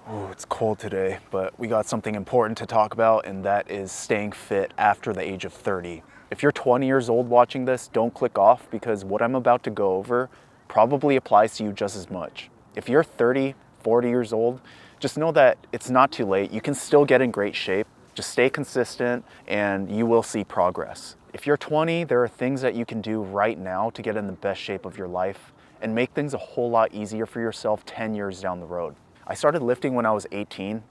Oh, it's cold today, but we got something important to talk about, and that is staying fit after the age of 30. If you're 20 years old watching this, don't click off because what I'm about to go over probably applies to you just as much. If you're 30, 40 years old, just know that it's not too late. You can still get in great shape. Just stay consistent and you will see progress. If you're 20, there are things that you can do right now to get in the best shape of your life and make things a whole lot easier for yourself 10 years down the road. I started lifting when I was 18,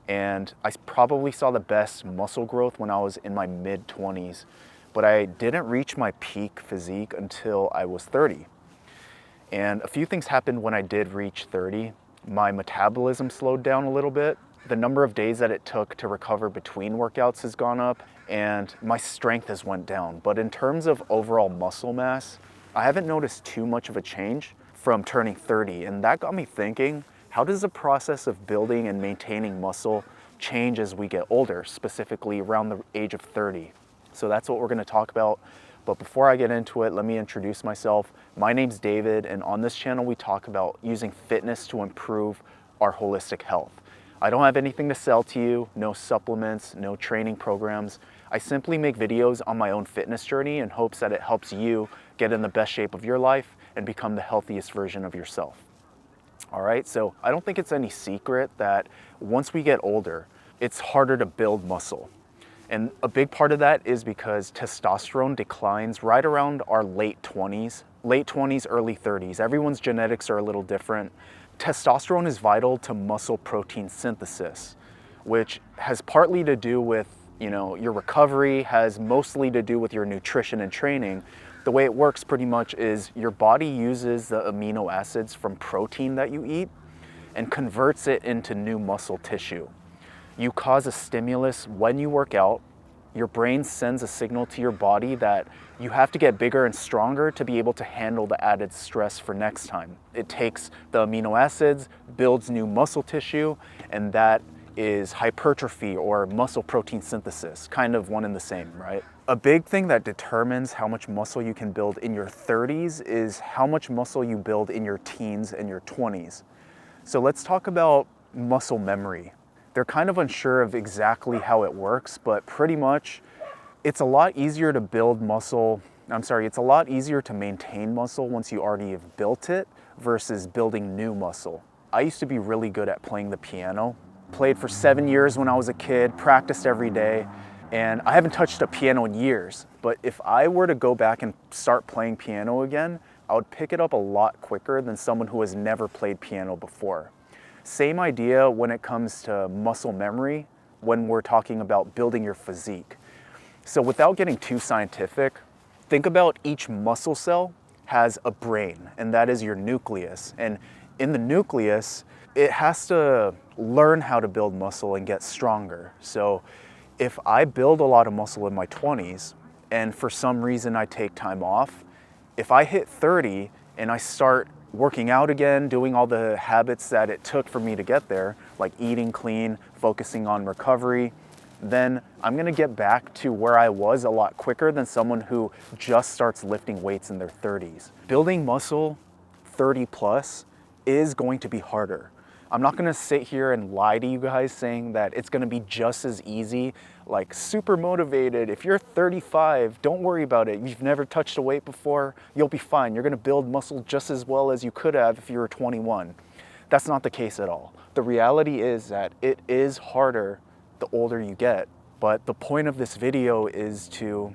and I probably saw the best muscle growth when I was in my mid-20s, but I didn't reach my peak physique until I was 30. And a few things happened when I did reach 30. My metabolism slowed down a little bit. The number of days that it took to recover between workouts has gone up, and my strength has went down. But in terms of overall muscle mass, I haven't noticed too much of a change from turning 30, and that got me thinking, how does the process of building and maintaining muscle change as we get older, specifically around the age of 30? So that's what we're going to talk about. But before I get into it, let me introduce myself. My name's David, and on this channel we talk about using fitness to improve our holistic health. I don't have anything to sell to you, no supplements, no training programs. I simply make videos on my own fitness journey in hopes that it helps you get in the best shape of your life and become the healthiest version of yourself. All right, so I don't think it's any secret that once we get older, it's harder to build muscle. And a big part of that is because testosterone declines right around our late 20s, early 30s. Everyone's genetics are a little different. Testosterone is vital to muscle protein synthesis, which has partly to do with, your recovery, has mostly to do with your nutrition and training. The way it works pretty much is your body uses the amino acids from protein that you eat and converts it into new muscle tissue. You cause a stimulus when you work out. Your brain sends a signal to your body that you have to get bigger and stronger to be able to handle the added stress for next time. It takes the amino acids, builds new muscle tissue, and that is hypertrophy or muscle protein synthesis, kind of one and the same, right? A big thing that determines how much muscle you can build in your 30s is how much muscle you build in your teens and your 20s. So let's talk about muscle memory. They're kind of unsure of exactly how it works, but pretty much it's a lot easier to build muscle. It's a lot easier to maintain muscle once you already have built it versus building new muscle. I used to be really good at playing the piano. Played for 7 years when I was a kid, practiced every day, and I haven't touched a piano in years. But if I were to go back and start playing piano again, I would pick it up a lot quicker than someone who has never played piano before. Same idea when it comes to muscle memory when we're talking about building your physique. So without getting too scientific, think about each muscle cell has a brain, and that is your nucleus. And in the nucleus, it has to learn how to build muscle and get stronger. So if I build a lot of muscle in my 20s and for some reason I take time off, if I hit 30 and I start working out again, doing all the habits that it took for me to get there, like eating clean, focusing on recovery, then I'm gonna get back to where I was a lot quicker than someone who just starts lifting weights in their 30s. Building muscle 30 plus is going to be harder. I'm not gonna sit here and lie to you guys saying that it's gonna be just as easy, like super motivated. If you're 35, don't worry about it. You've never touched a weight before, you'll be fine. You're gonna build muscle just as well as you could have if you were 21. That's not the case at all. The reality is that it is harder the older you get. But the point of this video is to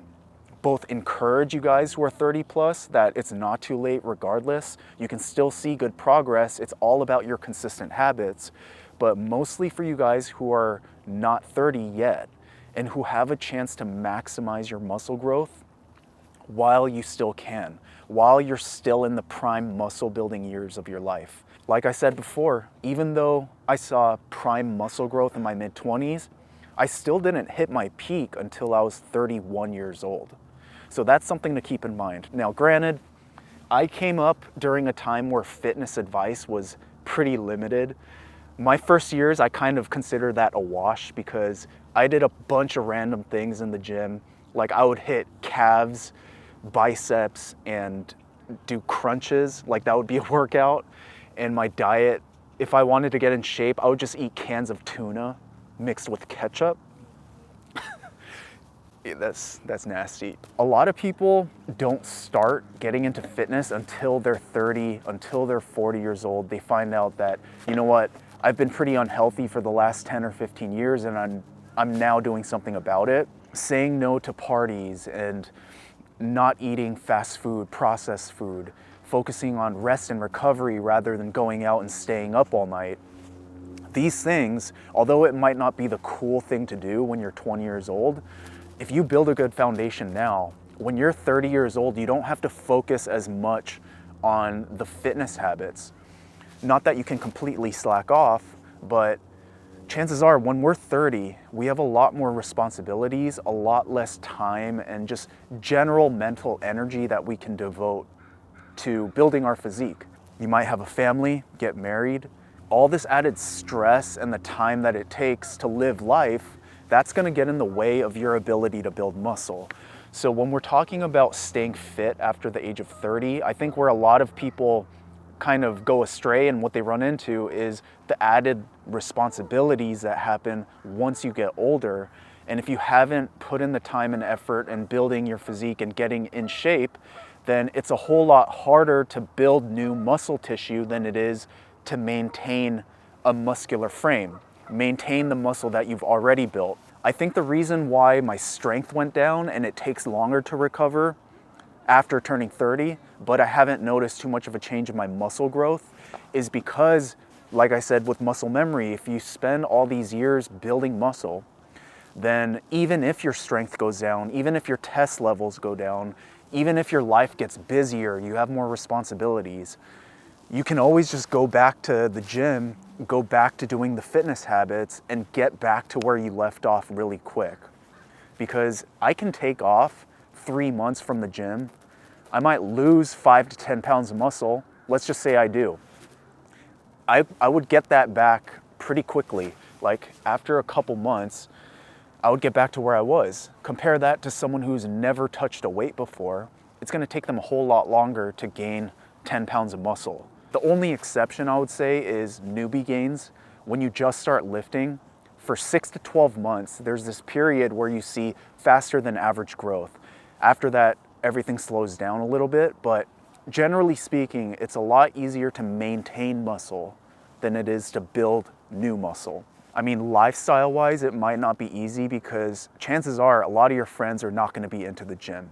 both encourage you guys who are 30 plus that it's not too late regardless. You can still see good progress. It's all about your consistent habits, but mostly for you guys who are not 30 yet and who have a chance to maximize your muscle growth while you still can, while you're still in the prime muscle building years of your life. Like I said before, even though I saw prime muscle growth in my mid-20s, I still didn't hit my peak until I was 31 years old. So that's something to keep in mind. Now, granted, I came up during a time where fitness advice was pretty limited. My first years, I kind of consider that a wash because I did a bunch of random things in the gym. Like I would hit calves, biceps, and do crunches. Like that would be a workout. And my diet if I wanted to get in shape, I would just eat cans of tuna mixed with ketchup. That's nasty. A lot of people don't start getting into fitness until they're 30, until they're 40 years old. They find out that, you know what, I've been pretty unhealthy for the last 10 or 15 years and I'm now doing something about it. Saying no to parties and not eating fast food, processed food, focusing on rest and recovery rather than going out and staying up all night. These things, although it might not be the cool thing to do when you're 20 years old, if you build a good foundation now, when you're 30 years old, you don't have to focus as much on the fitness habits. Not that you can completely slack off, but chances are when we're 30, we have a lot more responsibilities, a lot less time, and just general mental energy that we can devote to building our physique. You might have a family, get married. All this added stress and the time that it takes to live life, that's gonna get in the way of your ability to build muscle. So when we're talking about staying fit after the age of 30, I think where a lot of people kind of go astray and what they run into is the added responsibilities that happen once you get older. And if you haven't put in the time and effort in building your physique and getting in shape, then it's a whole lot harder to build new muscle tissue than it is to maintain a muscular frame, maintain the muscle that you've already built. I think the reason why my strength went down and it takes longer to recover after turning 30, but I haven't noticed too much of a change in my muscle growth, is because, like I said, with muscle memory, if you spend all these years building muscle, then even if your strength goes down, even if your test levels go down, even if your life gets busier, you have more responsibilities, you can always just go back to the gym, go back to doing the fitness habits, and get back to where you left off really quick. Because I can take off 3 months from the gym, I might lose 5 to 10 pounds of muscle. Let's just say I do. I would get that back pretty quickly. Like after a couple months, I would get back to where I was. Compare that to someone who's never touched a weight before. It's gonna take them a whole lot longer to gain 10 pounds of muscle. The only exception I would say is newbie gains. When you just start lifting, for 6 to 12 months, there's this period where you see faster than average growth. After that, everything slows down a little bit, but generally speaking, it's a lot easier to maintain muscle than it is to build new muscle. I mean, lifestyle-wise, it might not be easy because chances are a lot of your friends are not gonna be into the gym.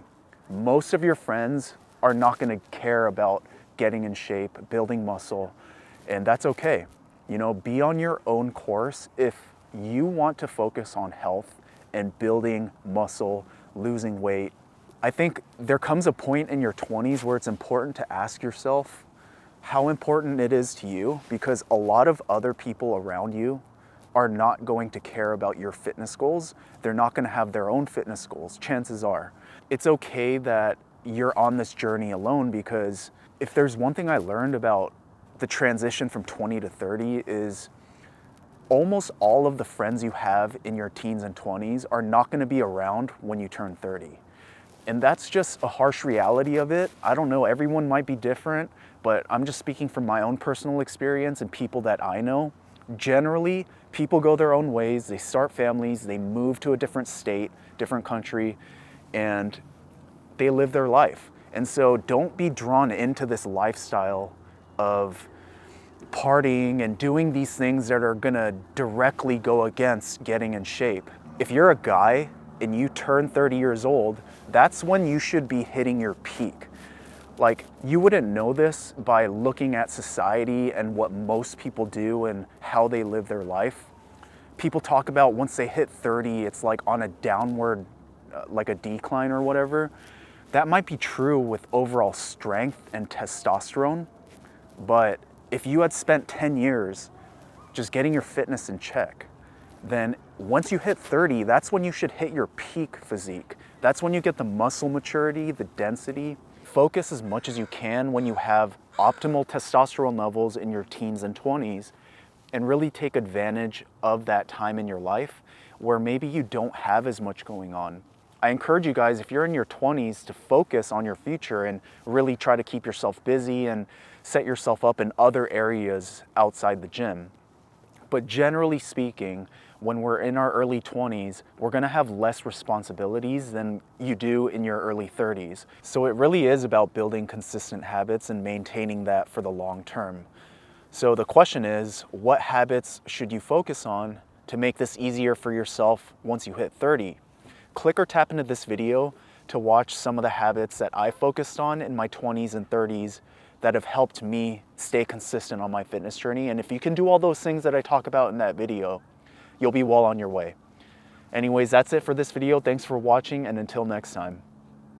Most of your friends are not gonna care about getting in shape, building muscle, and that's okay. You know, be on your own course. If you want to focus on health and building muscle, losing weight, I think there comes a point in your 20s where it's important to ask yourself how important it is to you, because a lot of other people around you are not going to care about your fitness goals. They're not gonna have their own fitness goals, chances are. It's okay that you're on this journey alone, because if there's one thing I learned about the transition from 20 to 30 is almost all of the friends you have in your teens and 20s are not gonna be around when you turn 30. And that's just a harsh reality of it. I don't know, everyone might be different, but I'm just speaking from my own personal experience and people that I know. Generally, people go their own ways, they start families, they move to a different state, different country, and they live their life. And so don't be drawn into this lifestyle of partying and doing these things that are gonna directly go against getting in shape. If you're a guy and you turn 30 years old, that's when you should be hitting your peak. Like, you wouldn't know this by looking at society and what most people do and how they live their life. People talk about once they hit 30, it's like on a downward, like a decline or whatever. That might be true with overall strength and testosterone, but if you had spent 10 years just getting your fitness in check, then once you hit 30, that's when you should hit your peak physique. That's when you get the muscle maturity, the density. Focus as much as you can when you have optimal testosterone levels in your teens and 20s, and really take advantage of that time in your life where maybe you don't have as much going on. I encourage you guys, if you're in your 20s, to focus on your future and really try to keep yourself busy and set yourself up in other areas outside the gym. But generally speaking, when we're in our early 20s, we're gonna have less responsibilities than you do in your early 30s. So it really is about building consistent habits and maintaining that for the long term. So the question is, what habits should you focus on to make this easier for yourself once you hit 30? Click or tap into this video to watch some of the habits that I focused on in my 20s and 30s that have helped me stay consistent on my fitness journey. And if you can do all those things that I talk about in that video, you'll be well on your way. Anyways, that's it for this video. Thanks for watching, and until next time.